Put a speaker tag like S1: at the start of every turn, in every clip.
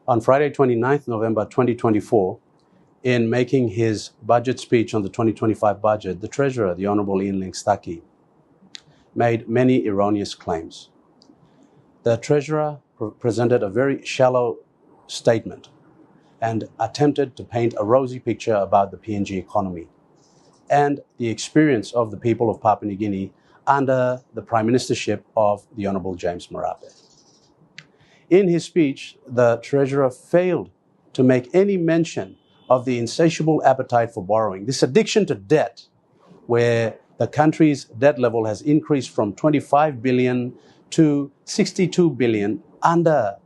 S1: On Friday, 29th November 2024, in making his budget speech on the 2025 budget, the Treasurer, the Honourable Ian Staki, made many erroneous claims. The Treasurer presented a very shallow statement and attempted to paint a rosy picture about the PNG economy and the experience of the people of Papua New Guinea under the Prime Ministership of the Honourable James Marape. In his speech, the Treasurer failed to make any mention of the insatiable appetite for borrowing, this addiction to debt, where the country's debt level has increased from 25 billion to 62 billion under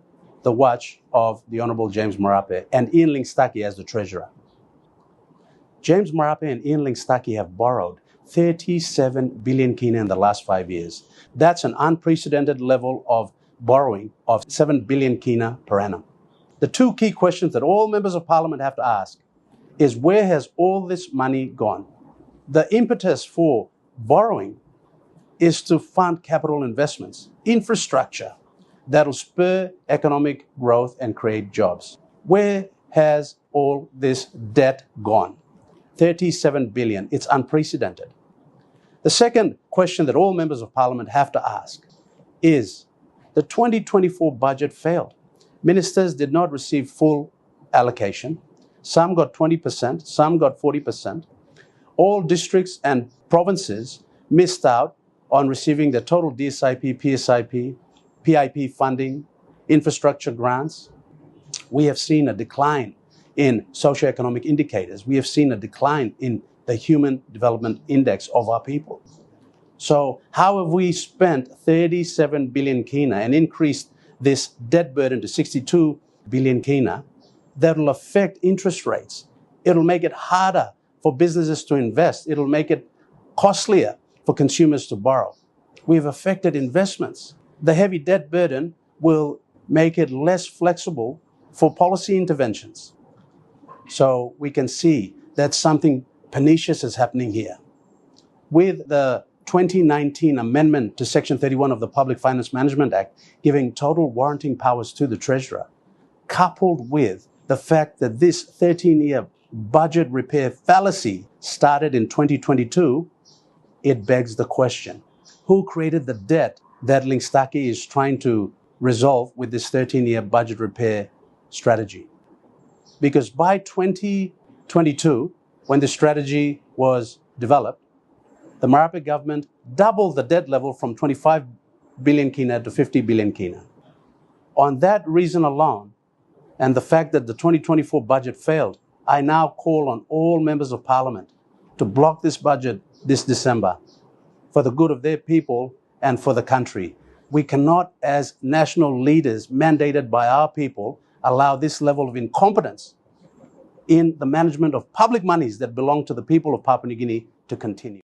S1: the watch of the Honourable James Marape and Ian Staki as the Treasurer. James Marape and Ian Staki have borrowed 37 billion kina in the last 5 years. That's an unprecedented level of borrowing of 7 billion kina per annum. The two key questions that all members of parliament have to ask is, where has all this money gone? The impetus for borrowing is to fund capital investments, infrastructure that'll spur economic growth and create jobs. Where has all this debt gone? 37 billion, it's unprecedented. The second question that all members of parliament have to ask is, the 2024 budget failed. Ministers did not receive full allocation. Some got 20%, some got 40%. All districts and provinces missed out on receiving the total DSIP, PSIP, PIP funding, infrastructure grants. We have seen a decline in socioeconomic indicators. We have seen a decline in the Human Development Index of our people. So how have we spent 37 billion kina and increased this debt burden to 62 billion kina that will affect interest rates? It'll make it harder for businesses to invest. It'll make it costlier for consumers to borrow. We've affected investments. The heavy debt burden will make it less flexible for policy interventions. So we can see that something pernicious is happening here. With the 2019 amendment to Section 31 of the Public Finance Management Act, giving total warranting powers to the Treasurer, coupled with the fact that this 13-year budget repair fallacy started in 2022, it begs the question, who created the debt that Staki is trying to resolve with this 13-year budget repair strategy? Because by 2022, when the strategy was developed, the Marape government doubled the debt level from 25 billion kina to 50 billion kina. On that reason alone, and the fact that the 2024 budget failed, I now call on all members of parliament to block this budget this December for the good of their people and for the country. We cannot, as national leaders mandated by our people, allow this level of incompetence in the management of public monies that belong to the people of Papua New Guinea to continue.